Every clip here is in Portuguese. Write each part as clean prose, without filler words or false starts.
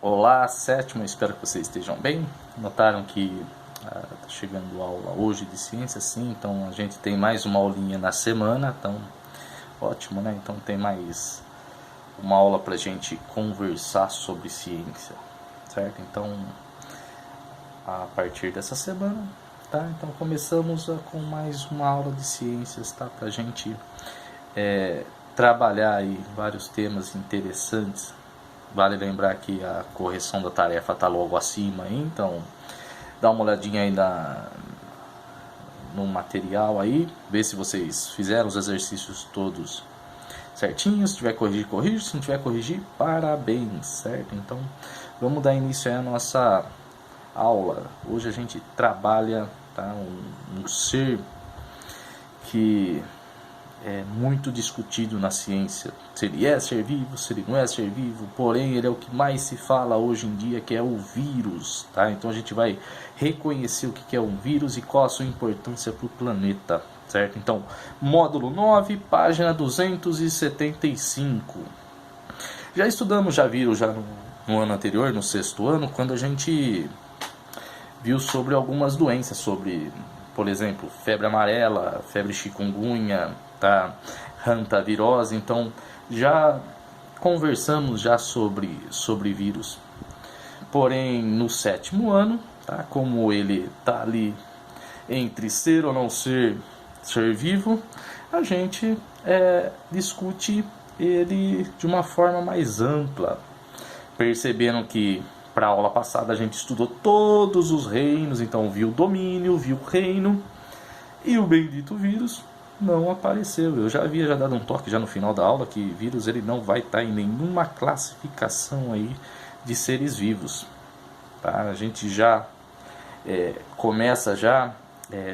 Olá, sétimo, espero que vocês estejam bem. Notaram que tá chegando aula hoje de ciência, sim, então a gente tem mais uma aulinha na semana, então ótimo, né? Então tem mais uma aula pra gente conversar sobre ciência, certo? Então, a partir dessa semana, tá? Então começamos com mais uma aula de ciências, tá? Pra gente trabalhar aí vários temas interessantes. Vale lembrar que a correção da tarefa está logo acima aí, então dá uma olhadinha aí no material aí, vê se vocês fizeram os exercícios todos certinhos. Se tiver corrigir, corrige. Se não tiver corrigir, parabéns, certo? Então vamos dar início aí à nossa aula. Hoje a gente trabalha, tá, um ser que é muito discutido na ciência, se ele é ser vivo, se ele não é ser vivo, porém ele é o que mais se fala hoje em dia, que é o vírus, tá? Então a gente vai reconhecer o que é um vírus e qual a sua importância para o planeta, certo? Então, módulo 9, página 275. Já estudamos vírus no ano anterior, no sexto ano, quando a gente viu sobre algumas doenças, sobre, por exemplo, febre amarela, febre chikungunya, tá? Hantavirose. Então já conversamos já sobre vírus. Porém, no sétimo ano, tá? Como ele tá ali entre ser ou não ser vivo, a gente discute ele de uma forma mais ampla, percebendo que para a aula passada a gente estudou todos os reinos, então viu o domínio, viu o reino, e o bendito vírus não apareceu. Eu já havia dado um toque já no final da aula que vírus ele não vai estar em nenhuma classificação aí de seres vivos, tá? A gente já começa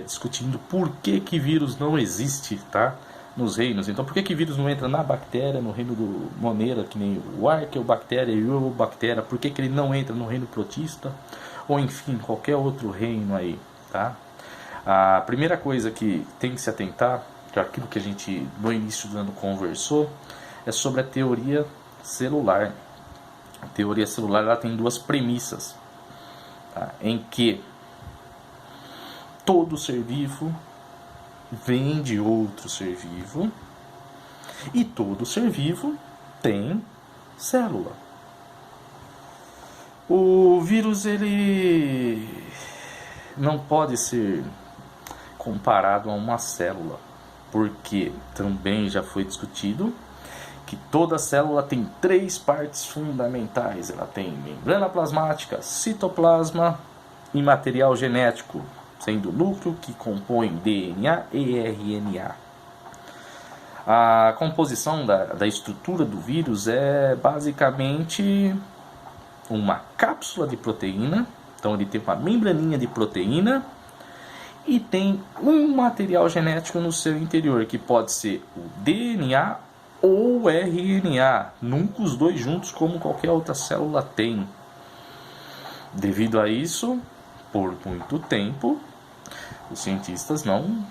discutindo por que vírus não existe, tá? Nos reinos. Então por que vírus não entra na bactéria, no reino do Monera, que nem o Archaeobacteria e o Eurobacteria? Por que ele não entra no reino protista? Ou enfim, qualquer outro reino aí, tá? A primeira coisa que tem que se atentar, que é aquilo que a gente no início do ano conversou, é sobre a teoria celular. A teoria celular ela tem duas premissas, tá? Em que todo ser vivo vem de outro ser vivo e todo ser vivo tem célula. O vírus ele não pode ser comparado a uma célula, porque também já foi discutido que toda célula tem três partes fundamentais. Ela tem membrana plasmática, citoplasma e material genético, sendo o núcleo que compõe DNA e RNA. A composição da estrutura do vírus é basicamente uma cápsula de proteína. Então ele tem uma membraninha de proteína e tem um material genético no seu interior, que pode ser o DNA ou o RNA, nunca os dois juntos como qualquer outra célula tem. Devido a isso, por muito tempo, os cientistas não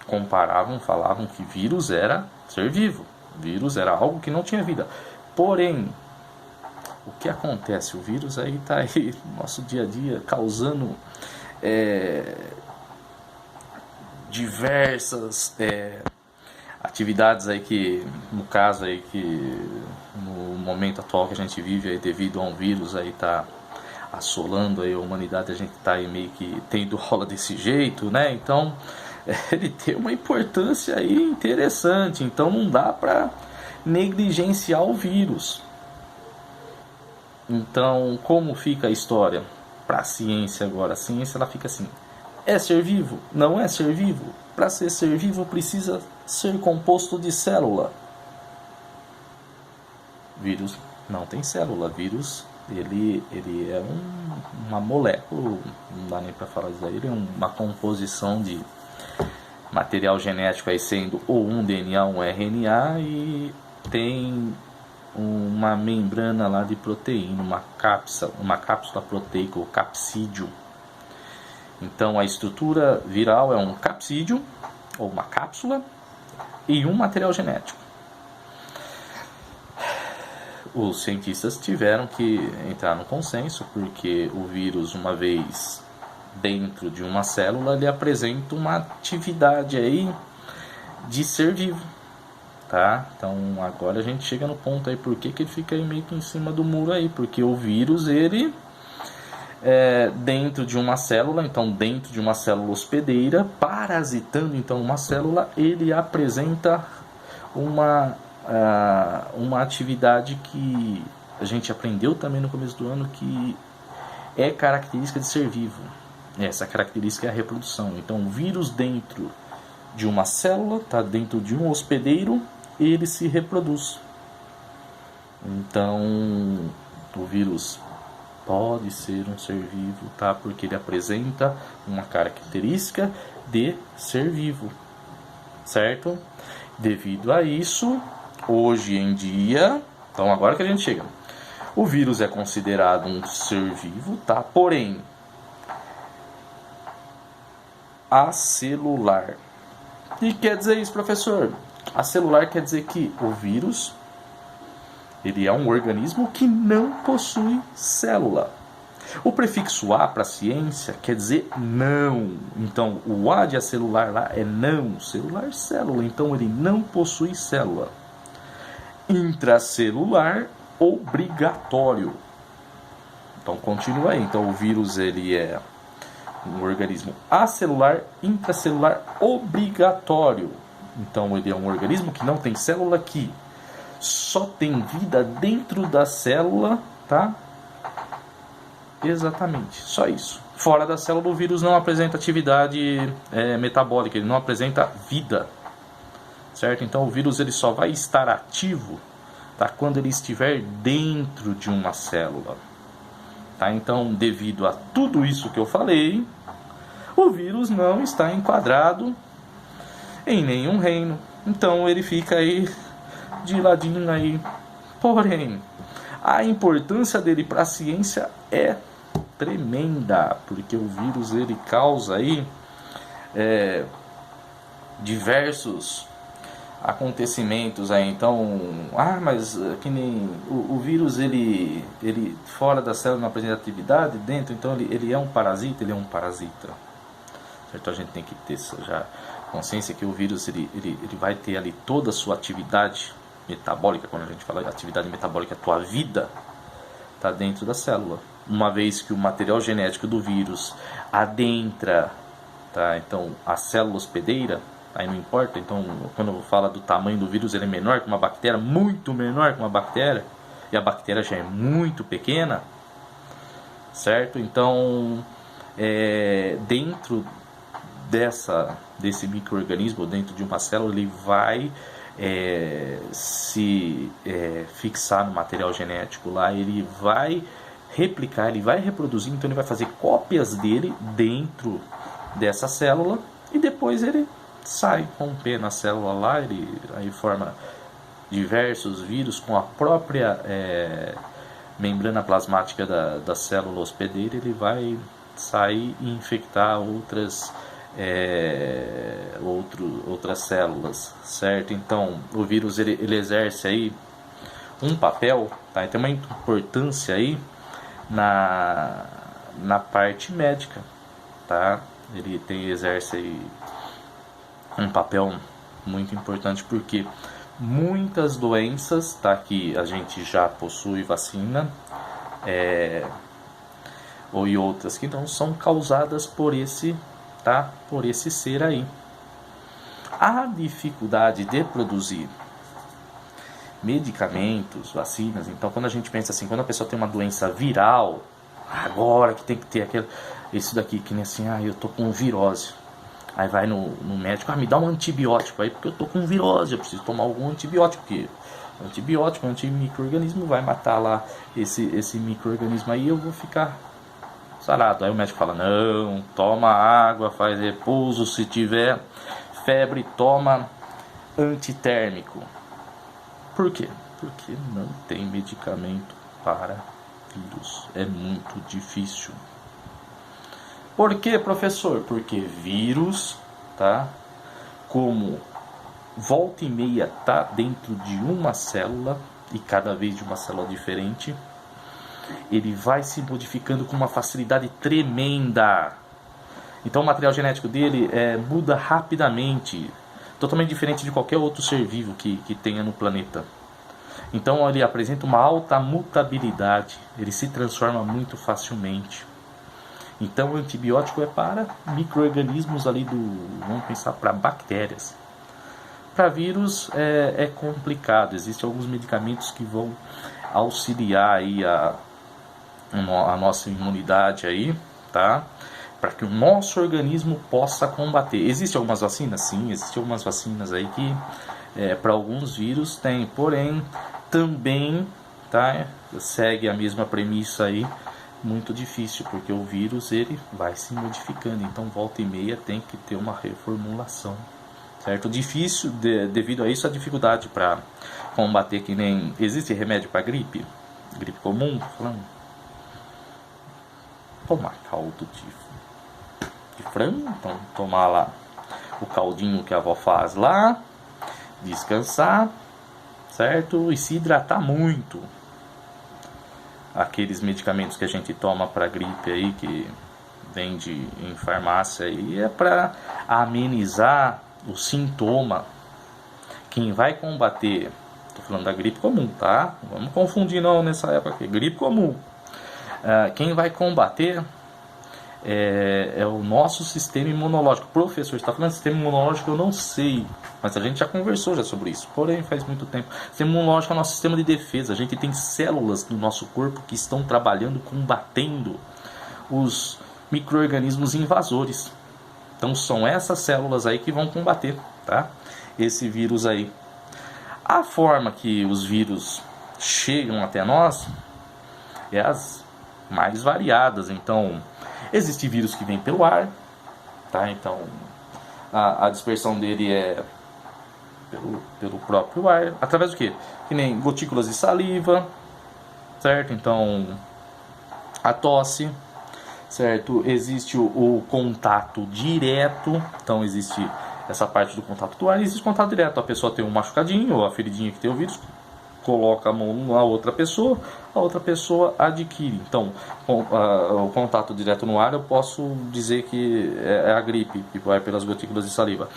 comparavam, falavam que vírus era ser vivo, vírus era algo que não tinha vida. Porém, o que acontece? O vírus aí está aí no nosso dia a dia causando diversas atividades aí que, no caso aí que no momento atual que a gente vive aí, devido a um vírus aí tá assolando aí a humanidade, a gente tá aí meio que tendo rola desse jeito, né? Então ele tem uma importância aí interessante, então não dá para negligenciar o vírus. Então como fica a história para a ciência agora? A ciência ela fica assim: é ser vivo? Não é ser vivo? Para ser vivo precisa ser composto de célula. Vírus não tem célula. Vírus ele é uma molécula, não dá nem para falar isso aí, ele é uma composição de material genético aí, sendo ou um DNA ou um RNA, e tem uma membrana lá de proteína, uma cápsula proteica, ou capsídio. Então a estrutura viral é um capsídio ou uma cápsula e um material genético. os cientistas tiveram que entrar no consenso, porque o vírus, uma vez dentro de uma célula, ele apresenta uma atividade aí de ser vivo, tá? Então agora a gente chega no ponto aí, por que ele fica aí meio que em cima do muro aí? Porque o vírus, ele dentro de uma célula, então dentro de uma célula hospedeira, parasitando então uma célula, ele apresenta uma atividade que a gente aprendeu também no começo do ano, que é característica de ser vivo. Essa característica é a reprodução. Então o vírus dentro de uma célula, tá dentro de um hospedeiro, ele se reproduz. Então o vírus pode ser um ser vivo, tá? Porque ele apresenta uma característica de ser vivo, certo? Devido a isso, hoje em dia, então agora que a gente chega, o vírus é considerado um ser vivo, tá? Porém, acelular. O que quer dizer isso, professor? Acelular quer dizer que o vírus, ele é um organismo que não possui célula. O prefixo A para ciência quer dizer não. Então, o A de acelular lá é não. Celular, célula. Então, ele não possui célula. Intracelular, obrigatório. Então, continua aí. Então, o vírus, ele é um organismo acelular, intracelular, obrigatório. Então, ele é um organismo que não tem célula, que só tem vida dentro da célula, tá? Exatamente, só isso. Fora da célula, o vírus não apresenta atividade metabólica, ele não apresenta vida, certo? Então o vírus, ele só vai estar ativo, tá, quando ele estiver dentro de uma célula, tá? Então, devido a tudo isso que eu falei, o vírus não está enquadrado em nenhum reino. Então ele fica aí de ladinho aí. Porém, a importância dele para a ciência é tremenda, porque o vírus, ele causa aí diversos acontecimentos aí. Então, mas que nem o vírus, ele fora da célula não apresenta atividade, dentro, então ele é um parasita, certo? A gente tem que ter já consciência que o vírus, ele vai ter ali toda a sua atividade metabólica. Quando a gente fala atividade metabólica, a tua vida está dentro da célula. Uma vez que o material genético do vírus adentra, tá, então a célula hospedeira, aí não importa. Então, quando fala do tamanho do vírus, ele é menor que uma bactéria, muito menor que uma bactéria, e a bactéria já é muito pequena, certo? Então, dentro desse micro-organismo, dentro de uma célula, ele vai se fixar no material genético lá, ele vai replicar, ele vai reproduzir, então ele vai fazer cópias dele dentro dessa célula, e depois ele sai rompendo a célula lá, ele aí forma diversos vírus com a própria membrana plasmática da célula hospedeira. Ele vai sair e infectar outras células, certo? Então o vírus, ele exerce aí um papel, tá? Tem uma importância aí na parte médica, tá? Ele exerce aí um papel muito importante, porque muitas doenças, tá, que a gente já possui vacina, e outras que não, são causadas por esse ser aí. A dificuldade de produzir medicamentos, vacinas, então quando a gente pensa assim, quando a pessoa tem uma doença viral, agora que tem que ter isso daqui, que nem assim, eu tô com virose, aí vai no médico, me dá um antibiótico aí, porque eu tô com virose, eu preciso tomar algum antibiótico, porque antibiótico, antimicroorganismo, vai matar lá esse microorganismo aí, eu vou ficar sarado. Aí o médico fala, não, toma água, faz repouso, se tiver febre, toma antitérmico. Por quê? Porque não tem medicamento para vírus, é muito difícil. Por quê, professor? Porque vírus, tá, como volta e meia tá dentro de uma célula, e cada vez de uma célula diferente, ele vai se modificando com uma facilidade tremenda. Então o material genético dele muda rapidamente, totalmente diferente de qualquer outro ser vivo que tenha no planeta. Então ele apresenta uma alta mutabilidade, ele se transforma muito facilmente. Então o antibiótico é para micro-organismos ali vamos pensar, para bactérias. Para vírus é complicado, existem alguns medicamentos que vão auxiliar aí a nossa imunidade aí, tá? Para que o nosso organismo possa combater. Existem algumas vacinas? Sim, existem algumas vacinas aí que para alguns vírus tem, porém também, tá, segue a mesma premissa aí, muito difícil, porque o vírus ele vai se modificando, então volta e meia tem que ter uma reformulação, certo? Difícil, devido a isso, a dificuldade para combater, que nem existe remédio para gripe comum, falando, tomar caldo de frango, então tomar lá o caldinho que a avó faz lá, descansar, certo? E se hidratar muito. Aqueles medicamentos que a gente toma para gripe aí, que vende em farmácia aí, é para amenizar o sintoma. Quem vai combater, tô falando da gripe comum, tá? Não vamos confundir não nessa época aqui, gripe comum. Quem vai combater é o nosso sistema imunológico. Professor, está falando de sistema imunológico, eu não sei, mas a gente já conversou sobre isso, porém faz muito tempo. O sistema imunológico é o nosso sistema de defesa. A gente tem células no nosso corpo que estão trabalhando, combatendo os micro-organismos invasores. Então são essas células aí que vão combater, tá? Esse vírus aí. A forma que os vírus chegam até nós é as mais variadas. Então existe vírus que vem pelo ar, tá? Então a dispersão dele é pelo próprio ar, através do quê? Que nem gotículas de saliva, certo? Então a tosse, certo? Existe o contato direto, então existe essa parte do contato do ar, e existe contato direto. A pessoa tem um machucadinho ou a feridinha que tem o vírus, coloca a mão na outra pessoa, a outra pessoa adquire. Então, o contato direto no ar, eu posso dizer que é a gripe, que vai pelas gotículas de saliva.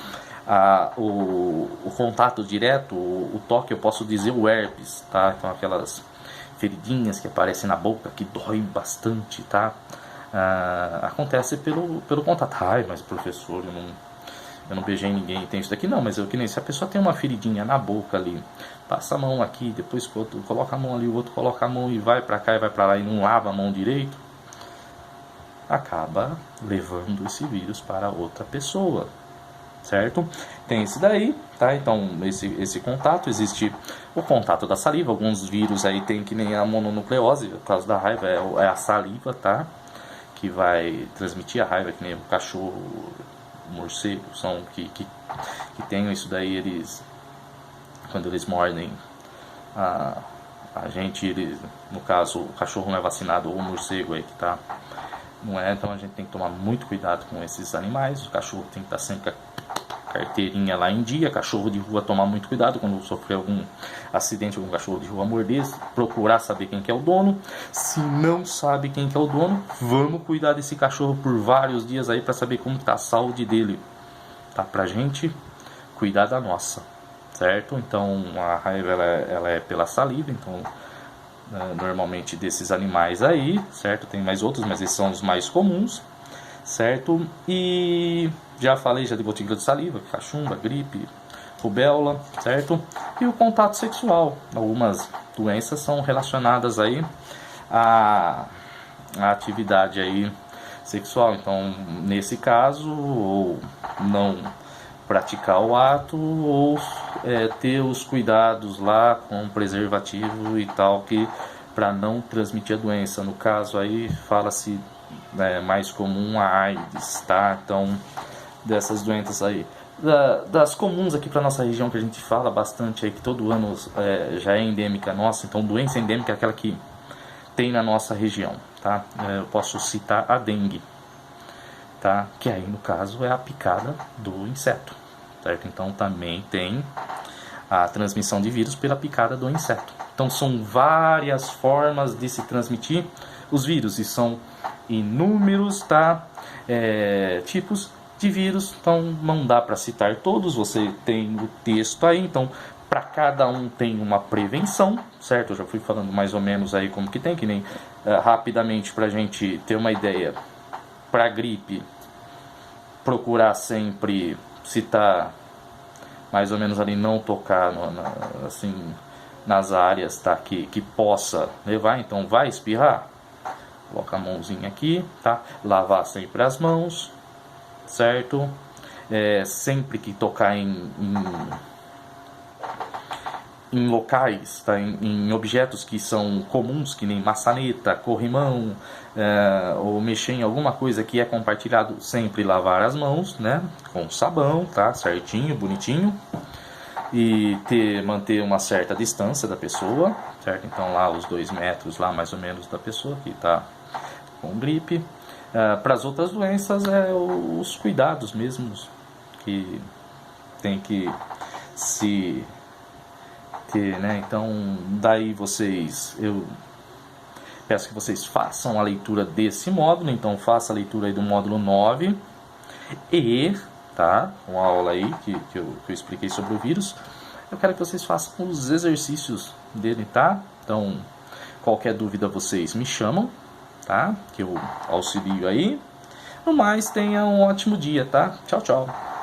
O contato direto, o toque, eu posso dizer o herpes, tá? Então, aquelas feridinhas que aparecem na boca, que doem bastante, tá? Acontece pelo contato. Ai, mas professor, eu não beijei ninguém, tem isso daqui. Não, mas que nem se a pessoa tem uma feridinha na boca ali, passa a mão aqui, depois coloca a mão ali, o outro coloca a mão e vai pra cá e vai pra lá e não lava a mão direito, acaba levando esse vírus para outra pessoa, certo? Tem esse daí, tá? Então esse contato, existe o contato da saliva. Alguns vírus aí tem que nem a mononucleose, por causa da raiva, é a saliva, tá? Que vai transmitir a raiva, que nem o cachorro, o morcego, são que tem isso daí. Eles, quando eles mordem a gente, eles, no caso o cachorro não é vacinado, ou o morcego aí que tá, não é, então a gente tem que tomar muito cuidado com esses animais. O cachorro tem que estar sempre com a carteirinha lá em dia. Cachorro de rua, tomar muito cuidado quando sofrer algum acidente, algum cachorro de rua morder, procurar saber quem que é o dono. Se não sabe quem que é o dono, vamos cuidar desse cachorro por vários dias aí para saber como está a saúde dele, tá? Pra gente cuidar da nossa, certo? Então a raiva ela é pela saliva, então normalmente desses animais aí, certo? Tem mais outros, mas esses são os mais comuns, certo? E já falei já de gotícula de saliva, cachumba, gripe, rubéola, certo? E o contato sexual. Algumas doenças são relacionadas aí à atividade aí sexual. Então, nesse caso, ou não praticar o ato, ou ter os cuidados lá com preservativo e tal, que para não transmitir a doença. No caso aí fala-se mais comum a AIDS, tá? Então, dessas doenças aí, das comuns aqui para nossa região, que a gente fala bastante aí, que todo ano já é endêmica nossa. Então, doença endêmica é aquela que tem na nossa região, tá? Eu posso citar a dengue, tá? Que aí no caso é a picada do inseto, certo? Então também tem a transmissão de vírus pela picada do inseto. Então são várias formas de se transmitir os vírus, e são inúmeros, tá? Tipos de vírus, então não dá para citar todos, você tem o texto aí, então para cada um tem uma prevenção, certo? Eu já fui falando mais ou menos aí como que tem, que nem rapidamente para a gente ter uma ideia. Para gripe, procurar sempre citar mais ou menos ali, não tocar assim, nas áreas, tá? que possa levar, então vai espirrar, coloca a mãozinha aqui, tá? Lavar sempre as mãos, certo? Sempre que tocar em locais, tá? Em objetos que são comuns, que nem maçaneta, corrimão, ou mexer em alguma coisa que é compartilhado, sempre lavar as mãos, né? Com sabão, tá? Certinho, bonitinho. E manter uma certa distância da pessoa, certo? Então lá os 2 metros lá mais ou menos da pessoa que está com gripe. Para as outras doenças os cuidados mesmos que tem que se ter, né? Então daí eu peço que vocês façam a leitura desse módulo, então faça a leitura aí do módulo 9 e, tá? Uma aula aí que eu expliquei sobre o vírus. Eu quero que vocês façam os exercícios dele, tá? Então, qualquer dúvida vocês me chamam, tá? Que eu auxilio aí. No mais, tenha um ótimo dia, tá? Tchau, tchau.